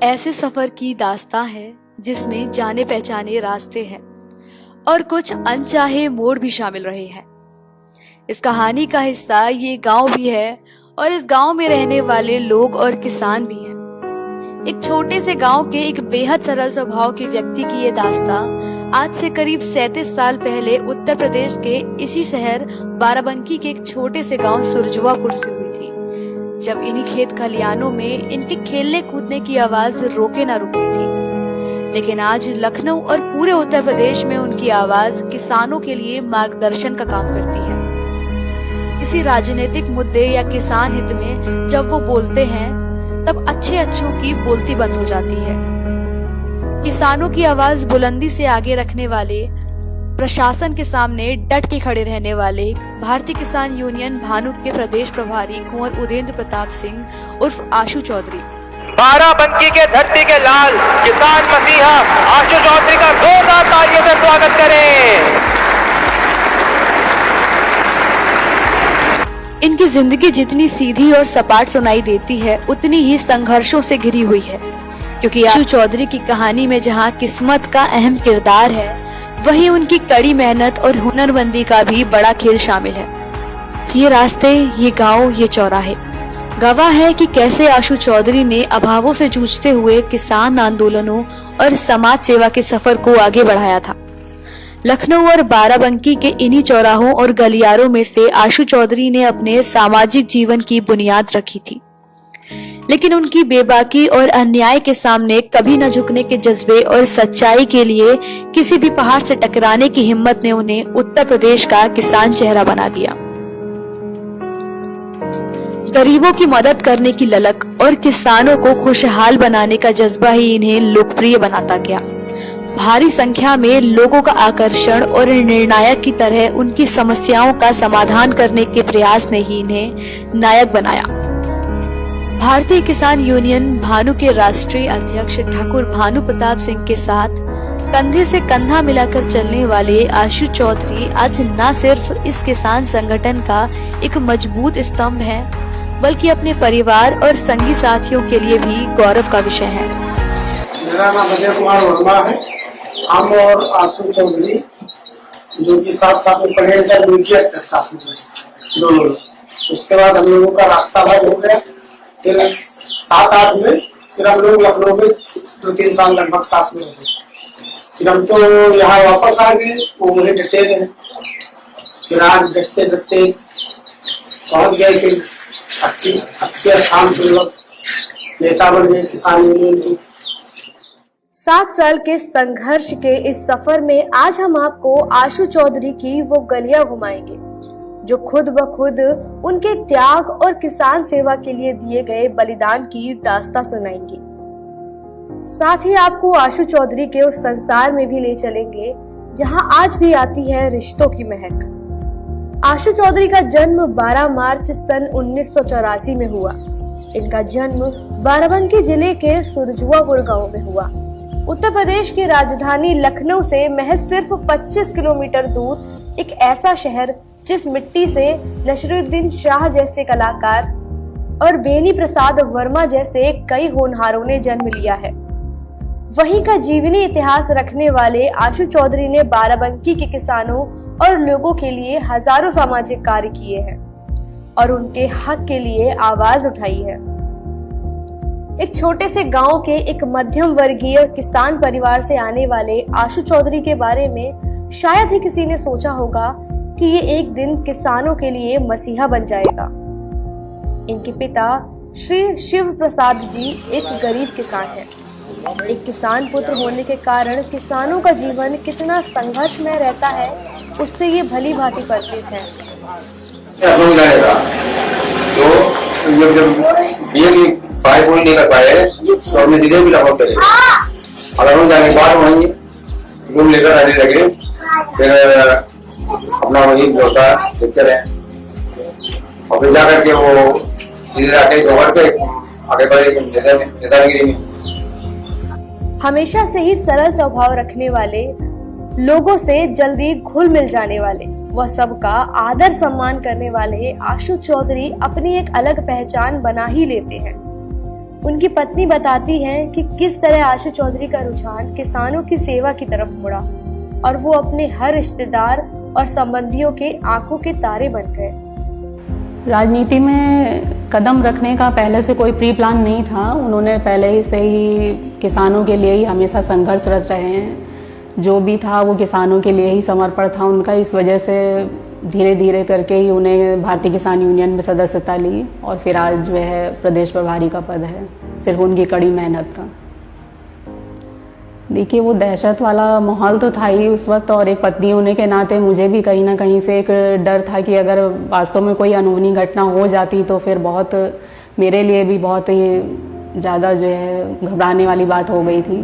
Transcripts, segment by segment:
ऐसे सफर की दास्तां है जिसमें जाने पहचाने रास्ते हैं और कुछ अनचाहे मोड़ भी शामिल रहे हैं। इस कहानी का हिस्सा ये गांव भी है और इस गांव में रहने वाले लोग और किसान भी हैं। एक छोटे से गांव के एक बेहद सरल स्वभाव के व्यक्ति की ये दास्तां आज से करीब 37 साल पहले उत्तर प्रदेश के इसी शहर बाराबंकी के एक छोटे से गांव सुरजवापुर से हुई थी, जब इन्हीं खेत खलियानों में इनके खेलने कूदने की आवाज रोके ना रुकती थी। लेकिन आज लखनऊ और पूरे उत्तर प्रदेश में उनकी आवाज किसानों के लिए मार्गदर्शन का काम करती है। किसी राजनीतिक मुद्दे या किसान हित में जब वो बोलते हैं तब अच्छों की बोलती बंद हो जाती है। किसानों की आवाज बुलंदी से आगे रखने वाले, प्रशासन के सामने डट के खड़े रहने वाले भारतीय किसान यूनियन भानुक के प्रदेश प्रभारी कुंवर उदेंद्र प्रताप सिंह उर्फ आशु चौधरी। बाराबंकी के धरती के लाल किसान मसीहा आशु चौधरी का जोरदार तालियों से स्वागत करें। इनकी जिंदगी जितनी सीधी और सपाट सुनाई देती है, उतनी ही संघर्षों से घिरी हुई है, क्योंकि आशु चौधरी की कहानी में जहां किस्मत का अहम किरदार है, वहीं उनकी कड़ी मेहनत और हुनरमंदी का भी बड़ा खेल शामिल है। ये रास्ते, ये गांव, ये चौराहे गवाह है कि कैसे आशु चौधरी ने अभावों से जूझते हुए किसान आंदोलनों और समाज सेवा के सफर को आगे बढ़ाया था। लखनऊ और बाराबंकी के इन्हीं चौराहों और गलियारों में से आशु चौधरी ने अपने सामाजिक जीवन की बुनियाद रखी थी। लेकिन उनकी बेबाकी और अन्याय के सामने कभी न झुकने के जज्बे और सच्चाई के लिए किसी भी पहाड़ से टकराने की हिम्मत ने उन्हें उत्तर प्रदेश का किसान चेहरा बना दिया। गरीबों की मदद करने की ललक और किसानों को खुशहाल बनाने का जज्बा ही इन्हें लोकप्रिय बनाता गया। भारी संख्या में लोगों का आकर्षण और निर्णायक की तरह उनकी समस्याओं का समाधान करने के प्रयास ने ही इन्हें नायक बनाया। भारतीय किसान यूनियन भानु के राष्ट्रीय अध्यक्ष ठाकुर भानु प्रताप सिंह के साथ कंधे से कंधा मिलाकर चलने वाले आशु चौधरी आज न सिर्फ इस किसान संगठन का एक मजबूत स्तंभ है, बल्कि अपने परिवार और संगी साथियों के लिए भी गौरव का विषय है। मेरा नाम अजय कुमार वर्मा है। हम और आशु चौधरी जो कि साथ में पढ़े साथ में दोनों लोग, उसके बाद हम लोगों का रास्ता भाग हो गया। फिर 7-8 में फिर हम लोग लखनऊ में 2-3 साल लगभग साथ में रहे। फिर हम तो यहाँ वापस आ गए, वो मुझे डटे रहे। फिर आज डटते डटते पहुंच गए फिर अच्छे स्थान पर नेता बन गए किसान यूनियन की। 7 साल के संघर्ष के इस सफर में आज हम आपको आशु चौधरी की वो गलियां घुमाएंगे जो खुद ब खुद उनके त्याग और किसान सेवा के लिए दिए गए बलिदान की दास्तां सुनाएंगे। साथ ही आपको आशु चौधरी के उस संसार में भी ले चलेंगे जहां आज भी आती है रिश्तों की महक। आशु चौधरी का जन्म 12 मार्च सन 1984 में हुआ। इनका जन्म बाराबंकी जिले के सुरजवापुर गांव में हुआ। उत्तर प्रदेश की राजधानी लखनऊ से महज सिर्फ 25 किलोमीटर दूर एक ऐसा शहर जिस मिट्टी से नसीरुद्दीन शाह जैसे कलाकार और बेनी प्रसाद वर्मा जैसे कई होनहारों ने जन्म लिया है, वहीं का जीवनी इतिहास रखने वाले आशु चौधरी ने बाराबंकी के किसानों और लोगों के लिए हजारों सामाजिक कार्य किए हैं और उनके हक के लिए आवाज उठाई है। एक छोटे से गांव के एक मध्यम वर्गीय किसान परिवार से आने वाले आशु चौधरी के बारे में शायद ही किसी ने सोचा होगा कि ये एक दिन किसानों के लिए मसीहा बन जाएगा। इनके पिता श्री शिव प्रसाद जी एक गरीब किसान हैं। एक किसान पुत्र होने के कारण किसानों का जीवन कितना संघर्षमय रहता है, उससे ये भली भांति परिचित है। नहीं कर पाए तो हमने सीधे भी लगभग करे। अगर हम जाने के बाद वहीं रूम लेकर आने लगे, फिर अपना वही होता देखते रहे और फिर जाकर के वो सीधे आके जोड़ के आगे बढ़े नेतागिरी में। हमेशा से ही सरल स्वभाव रखने वाले, लोगों से जल्दी घुल मिल जाने वाले, वह सबका आदर सम्मान करने वाले आशु चौधरी अपनी एक अलग पहचान बना ही लेते हैं। उनकी पत्नी बताती हैं कि किस तरह आशु चौधरी का रुझान किसानों की सेवा की तरफ मुड़ा और वो अपने हर रिश्तेदार और संबंधियों के आंखों के तारे बन गए। राजनीति में कदम रखने का पहले से कोई प्री प्लान नहीं था। उन्होंने पहले ही से ही किसानों के लिए ही हमेशा संघर्षरत रहे हैं। जो भी था वो किसानों के लिए ही समर्पण था उनका। इस वजह से धीरे धीरे करके ही उन्हें भारतीय किसान यूनियन में सदस्यता ली और फिर आज जो है प्रदेश प्रभारी का पद है। सिर्फ उनकी कड़ी मेहनत था। देखिए, वो दहशत वाला माहौल तो था ही उस वक्त, और एक पत्नी होने के नाते मुझे भी कहीं ना कहीं से एक डर था कि अगर वास्तव में कोई अनहोनी घटना हो जाती तो फिर बहुत मेरे लिए भी बहुत ही ज़्यादा जो है घबराने वाली बात हो गई थी।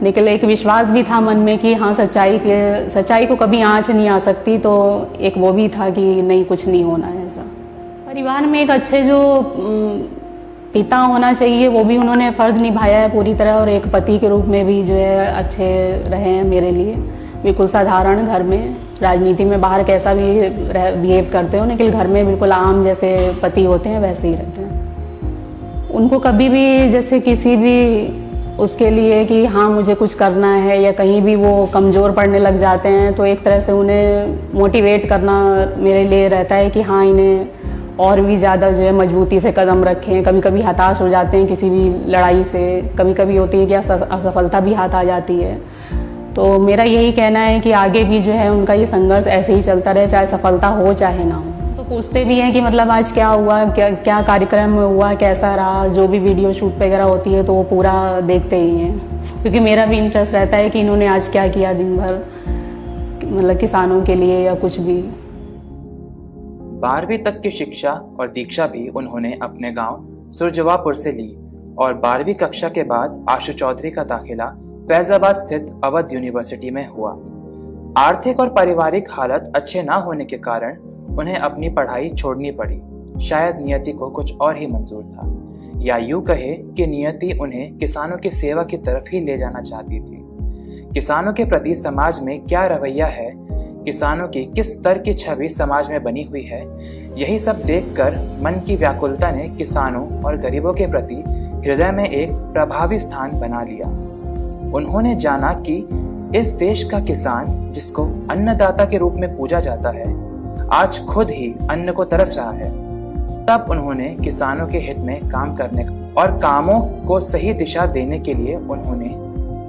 लेकिन एक विश्वास भी था मन में कि हाँ, सच्चाई को कभी आँच नहीं आ सकती, तो एक वो भी था कि नहीं, कुछ नहीं होना है ऐसा। परिवार में एक अच्छे जो पिता होना चाहिए वो भी उन्होंने फ़र्ज़ निभाया है पूरी तरह, और एक पति के रूप में भी जो है अच्छे रहे हैं मेरे लिए। बिल्कुल साधारण घर में, राजनीति में बाहर कैसा भी बिहेव करते हो लेकिन घर में बिल्कुल आम जैसे पति होते हैं वैसे ही रहते हैं। उनको कभी भी जैसे किसी भी उसके लिए कि हाँ मुझे कुछ करना है या कहीं भी वो कमज़ोर पड़ने लग जाते हैं तो एक तरह से उन्हें मोटिवेट करना मेरे लिए रहता है कि हाँ इन्हें और भी ज़्यादा जो है मजबूती से कदम रखें। कभी कभी हताश हो जाते हैं किसी भी लड़ाई से, कभी कभी होती है कि असफलता भी हाथ आ जाती है। तो मेरा यही कहना है कि आगे भी जो है उनका ये संघर्ष ऐसे ही चलता रहे, चाहे सफलता हो चाहे ना हो। तो पूछते भी हैं कि मतलब आज क्या हुआ, क्या कार्यक्रम में हुआ, कैसा रहा। जो भी वीडियो शूट वगैरह होती है तो वो पूरा देखते ही हैं, क्योंकि मेरा भी इंटरेस्ट रहता है कि इन्होंने आज क्या किया दिन भर, मतलब किसानों के लिए या कुछ भी। 12वीं तक की शिक्षा और दीक्षा भी उन्होंने अपने गांव सुरजवापुर से ली और 12वीं कक्षा के बाद आशु चौधरी का दाखिला फैजाबाद स्थित अवध यूनिवर्सिटी में हुआ। आर्थिक और पारिवारिक हालत अच्छे ना होने के कारण उन्हें अपनी पढ़ाई छोड़नी पड़ी। शायद नियति को कुछ और ही मंजूर था, या यूं कहे कि नियति उन्हें किसानों की सेवा की तरफ ही ले जाना चाहती थी। किसानों के प्रति समाज में क्या रवैया है, किसानों की किस स्तर की छवि समाज में बनी हुई है, यही सब देखकर मन की व्याकुलता ने किसानों और गरीबों के प्रति हृदय में एक प्रभावी स्थान बना लिया। उन्होंने जाना कि इस देश का किसान, जिसको अन्नदाता के रूप में पूजा जाता है, आज खुद ही अन्न को तरस रहा है। तब उन्होंने किसानों के हित में काम करने और कामों को सही दिशा देने के लिए उन्होंने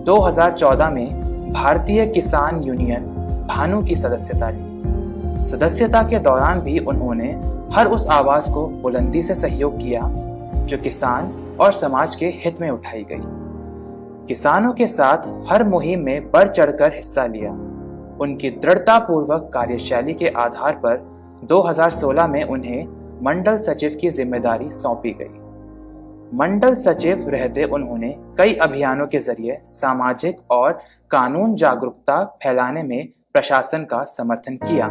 2014 में भारतीय किसान यूनियन भानु की सदस्यता ली। सदस्यता के दौरान भी उन्होंने हर उस आवाज को बुलंदी से सहयोग किया जो किसान और समाज के हित में उठाई गई। किसानों के साथ हर मुहिम में बढ़ चढ़कर हिस्सा लिया। उनकी दृढ़तापूर्वक कार्यशैली के आधार पर 2016 में उन्हें मंडल सचिव की जिम्मेदारी सौंपी गई। मंडल सचिव रहते उन्होंने कई अभियानों के जरिए सामाजिक और कानून जागरूकता फैलाने में प्रशासन का समर्थन किया।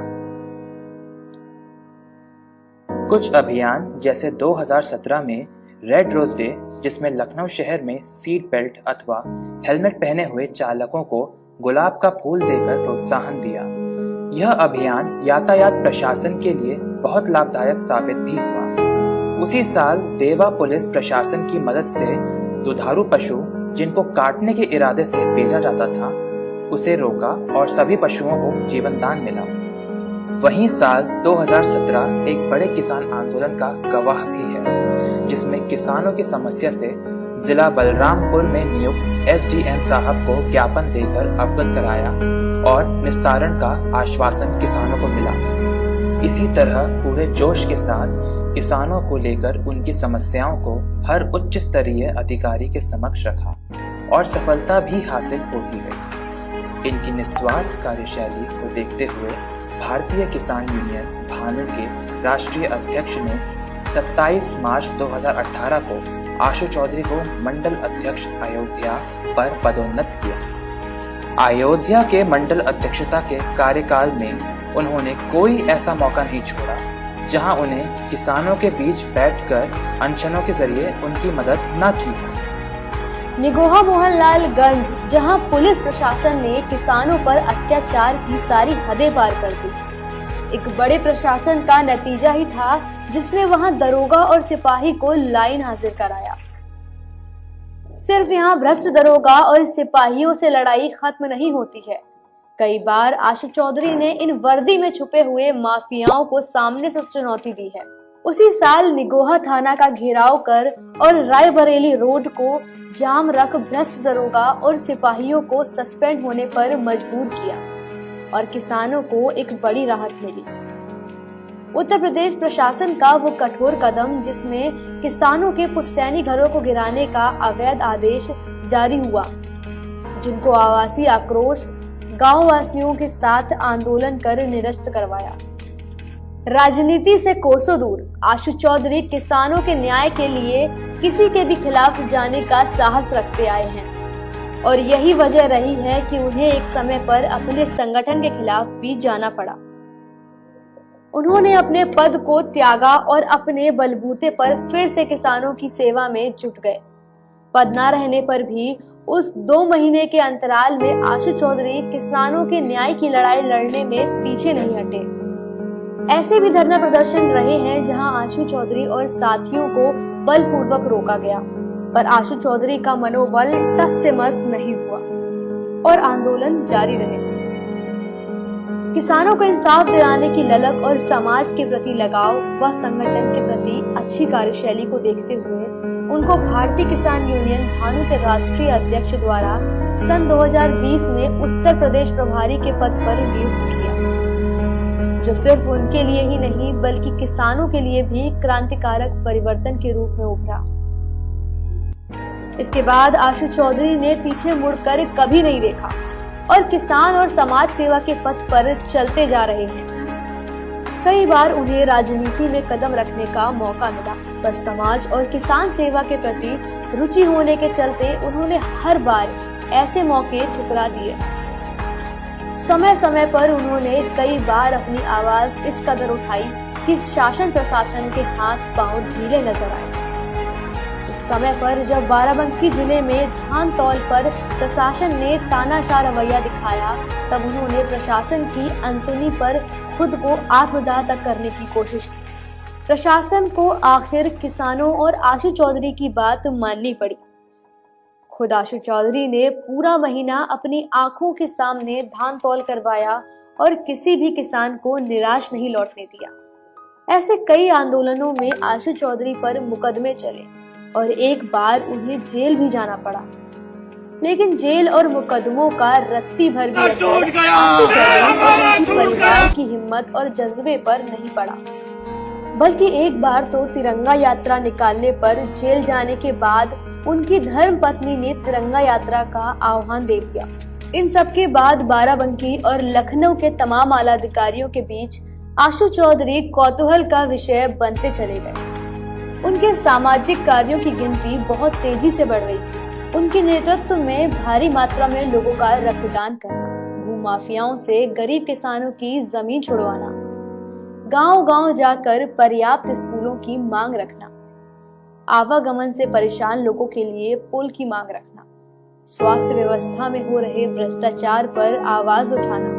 कुछ अभियान जैसे 2017 में रेड रोज डे, जिसमें लखनऊ शहर में सीट बेल्ट अथवा हेलमेट पहने हुए चालकों को गुलाब का फूल देकर प्रोत्साहन दिया। यह अभियान यातायात प्रशासन के लिए बहुत लाभदायक साबित भी हुआ। उसी साल देवा पुलिस प्रशासन की मदद से दुधारू पशु जिनको काटने के इरादे से भेजा जाता था उसे रोका और सभी पशुओं को जीवन दान मिला। वहीं साल 2017 एक बड़े किसान आंदोलन का गवाह भी है, जिसमें किसानों की समस्या से जिला बलरामपुर में नियुक्त एसडीएम साहब को ज्ञापन देकर अवगत कराया और निस्तारण का आश्वासन किसानों को मिला। इसी तरह पूरे जोश के साथ किसानों को लेकर उनकी समस्याओं को हर उच्च स्तरीय अधिकारी के समक्ष रखा और सफलता भी हासिल होती गई। इनकी निस्वार्थ कार्यशैली को देखते हुए भारतीय किसान यूनियन भानु के राष्ट्रीय अध्यक्ष ने 27 मार्च 2018 को आशु चौधरी को मंडल अध्यक्ष अयोध्या पर पदोन्नत किया। अयोध्या के मंडल अध्यक्षता के कार्यकाल में उन्होंने कोई ऐसा मौका नहीं छोड़ा जहां उन्हें किसानों के बीच बैठकर अनशनों के जरिए उनकी मदद न की। निगोहा मोहनलाल गंज, जहां पुलिस प्रशासन ने किसानों पर अत्याचार की सारी हदें पार कर दी, एक बड़े प्रशासन का नतीजा ही था जिसने वहां दरोगा और सिपाही को लाइन हाजिर कराया। सिर्फ यहाँ भ्रष्ट दरोगा और सिपाहियों से लड़ाई खत्म नहीं होती है। कई बार आशु चौधरी ने इन वर्दी में छुपे हुए माफियाओं को सामने से चुनौती दी है। उसी साल निगोहा थाना का घेराव कर और रायबरेली रोड को जाम रख भ्रष्ट दरोगा और सिपाहियों को सस्पेंड होने पर मजबूर किया और किसानों को एक बड़ी राहत मिली। उत्तर प्रदेश प्रशासन का वो कठोर कदम जिसमें किसानों के पुश्तैनी घरों को गिराने का अवैध आदेश जारी हुआ, जिनको आवासीय आक्रोश गांव वासियों के साथ आंदोलन कर निरस्त करवाया। राजनीति से कोसों दूर आशु चौधरी किसानों के न्याय के लिए किसी के भी खिलाफ जाने का साहस रखते आए हैं और यही वजह रही है कि उन्हें एक समय पर अपने संगठन के खिलाफ भी जाना पड़ा। उन्होंने अपने पद को त्यागा और अपने बलबूते पर फिर से किसानों की सेवा में जुट गए। पद न रहने पर भी उस 2 महीने के अंतराल में आशु चौधरी किसानों के न्याय की लड़ाई लड़ने में पीछे नहीं हटे। ऐसे भी धरना प्रदर्शन रहे हैं जहां आशु चौधरी और साथियों को बलपूर्वक रोका गया, पर आशु चौधरी का मनोबल टस से मस नहीं हुआ और आंदोलन जारी रहे। किसानों को इंसाफ दिलाने की ललक और समाज के प्रति लगाव व संगठन के प्रति अच्छी कार्यशैली को देखते हुए उनको भारतीय किसान यूनियन भानु के राष्ट्रीय अध्यक्ष द्वारा सन 2020 में उत्तर प्रदेश प्रभारी के पद पर नियुक्त किया, जो सिर्फ उनके लिए ही नहीं बल्कि किसानों के लिए भी क्रांतिकारक परिवर्तन के रूप में उभरा। इसके बाद आशु चौधरी ने पीछे मुड़कर कभी नहीं देखा और किसान और समाज सेवा के पथ पर चलते जा रहे हैं। कई बार उन्हें राजनीति में कदम रखने का मौका मिला, पर समाज और किसान सेवा के प्रति रुचि होने के चलते उन्होंने हर बार ऐसे मौके ठुकरा दिए। समय समय पर उन्होंने कई बार अपनी आवाज इस कदर उठाई कि शासन प्रशासन के हाथ पांव ढीले नजर आए। एक समय पर जब बाराबंकी जिले में धान तौल पर प्रशासन ने तानाशाह रवैया दिखाया, तब उन्होंने प्रशासन की अनसुनी पर खुद को आत्मदाह तक करने की कोशिश की। प्रशासन को आखिर किसानों और आशु चौधरी की बात माननी पड़ी। खुद आशु चौधरी ने पूरा महीना अपनी आंखों के सामने धान तौल करवाया और किसी भी किसान को निराश नहीं लौटने दिया। ऐसे कई आंदोलनों में आशु चौधरी पर मुकदमे चले और एक बार उन्हें जेल भी जाना पड़ा, लेकिन जेल और मुकदमों का रत्ती भर भी असर आशु चौधरी और उनकी परिवार की हिम्मत और जज्बे पर नहीं पड़ा, बल्कि एक बार तो तिरंगा यात्रा निकालने पर जेल जाने के बाद उनकी धर्म पत्नी ने तिरंगा यात्रा का आह्वान दे दिया। इन सब के बाद बाराबंकी और लखनऊ के तमाम आला अधिकारियों के बीच आशु चौधरी कौतूहल का विषय बनते चले गए। उनके सामाजिक कार्यों की गिनती बहुत तेजी से बढ़ रही थी। उनके नेतृत्व में भारी मात्रा में लोगों का रक्तदान करना, भूमाफियाओं से गरीब किसानों की जमीन छुड़वाना, गांव-गांव जाकर पर्याप्त स्कूलों की मांग रखना, आवागमन से परेशान लोगों के लिए पुल की मांग रखना, स्वास्थ्य व्यवस्था में हो रहे भ्रष्टाचार पर आवाज उठाना,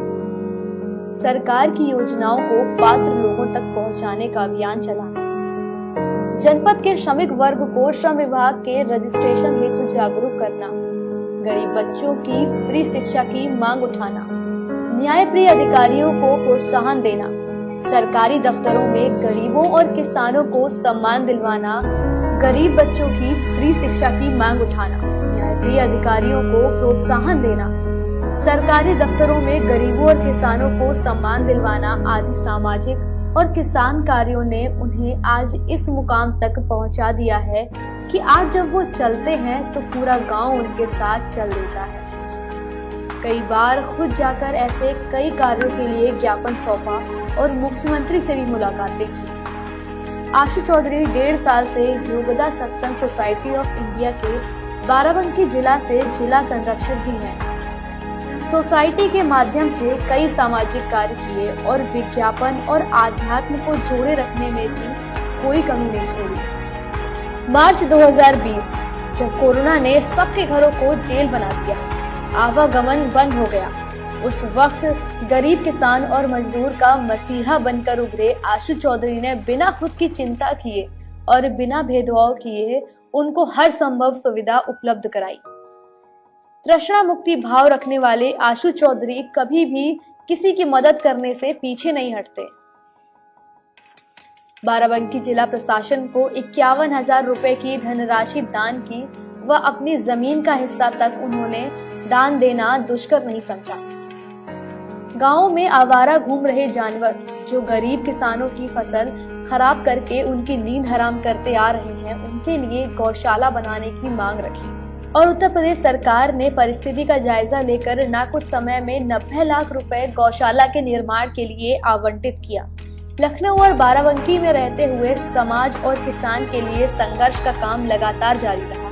सरकार की योजनाओं को पात्र लोगों तक पहुंचाने का अभियान चलाना, जनपद के श्रमिक वर्ग को श्रम विभाग के रजिस्ट्रेशन हेतु जागरूक करना, गरीब बच्चों की फ्री शिक्षा की मांग उठाना, न्यायप्रिय अधिकारियों को प्रोत्साहन देना, सरकारी दफ्तरों में गरीबों और किसानों को सम्मान दिलवाना, गरीब बच्चों की फ्री शिक्षा की मांग उठाना, न्यायप्रिय अधिकारियों को प्रोत्साहन देना, सरकारी दफ्तरों में गरीबों और किसानों को सम्मान दिलवाना आदि सामाजिक और किसान कार्यों ने उन्हें आज इस मुकाम तक पहुंचा दिया है कि आज जब वो चलते हैं तो पूरा गांव उनके साथ चल देता है। कई बार खुद जाकर ऐसे कई कार्यों के लिए ज्ञापन सौंपा और मुख्यमंत्री से भी मुलाकातें की। आशु चौधरी 1.5 साल से योगदा सत्संग सोसाइटी ऑफ इंडिया के बाराबंकी जिला से जिला संरक्षक भी हैं। सोसाइटी के माध्यम से कई सामाजिक कार्य किए और विज्ञापन और आध्यात्म को जोड़े रखने में भी कोई कमी नहीं छोड़ी। मार्च 2020 जब कोरोना ने सबके घरों को जेल बना दिया, आवागमन बंद हो गया, उस वक्त गरीब किसान और मजदूर का मसीहा बनकर उभरे आशु चौधरी ने बिना खुद की चिंता किए और बिना भेदभाव किए उनको हर संभव सुविधा उपलब्ध कराई। तृष्णा मुक्ति भाव रखने वाले आशु चौधरी कभी भी किसी की मदद करने से पीछे नहीं हटते। बाराबंकी जिला प्रशासन को 51,000 रुपए की धनराशि दान की व अपनी जमीन का हिस्सा तक उन्होंने दान देना दुष्कर नहीं समझा। गांव में आवारा घूम रहे जानवर जो गरीब किसानों की फसल खराब करके उनकी नींद हराम करते आ रहे हैं, उनके लिए गौशाला बनाने की मांग रखी और उत्तर प्रदेश सरकार ने परिस्थिति का जायजा लेकर न कुछ समय में 90 लाख रुपए गौशाला के निर्माण के लिए आवंटित किया। लखनऊ और बाराबंकी में रहते हुए समाज और किसान के लिए संघर्ष का काम लगातार जारी रहा।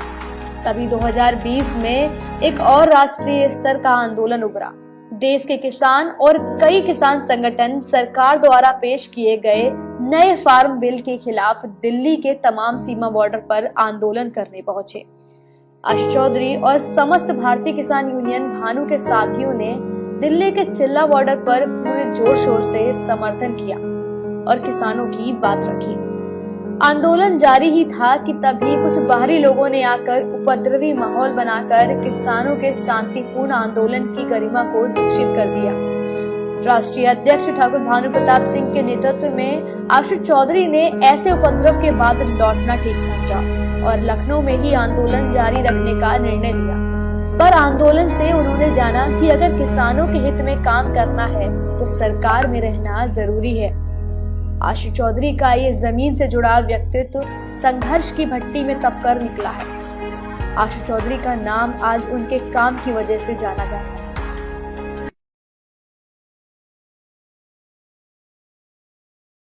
तभी 2020 में एक और राष्ट्रीय स्तर का आंदोलन उभरा। देश के किसान और कई किसान संगठन सरकार द्वारा पेश किए गए नए फार्म बिल के खिलाफ दिल्ली के तमाम सीमा बॉर्डर पर आंदोलन करने पहुंचे। आशु चौधरी और समस्त भारतीय किसान यूनियन भानु के साथियों ने दिल्ली के चिल्ला बॉर्डर पर पूरे जोर शोर से समर्थन किया और किसानों की बात रखी। आंदोलन जारी ही था कि तभी कुछ बाहरी लोगों ने आकर उपद्रवी माहौल बनाकर किसानों के शांतिपूर्ण आंदोलन की गरिमा को दूषित कर दिया। राष्ट्रीय अध्यक्ष ठाकुर भानु प्रताप सिंह के नेतृत्व में आशु चौधरी ने ऐसे उपद्रव के बाद लौटना ठीक समझा और लखनऊ में ही आंदोलन जारी रखने का निर्णय लिया। पर आंदोलन से उन्होंने जाना कि अगर किसानों के हित में काम करना है तो सरकार में रहना जरूरी है। आशु चौधरी का ये जमीन से जुड़ा व्यक्तित्व संघर्ष की भट्टी में तपकर निकला है। आशु चौधरी का नाम आज उनके काम की वजह से जाना जाता है।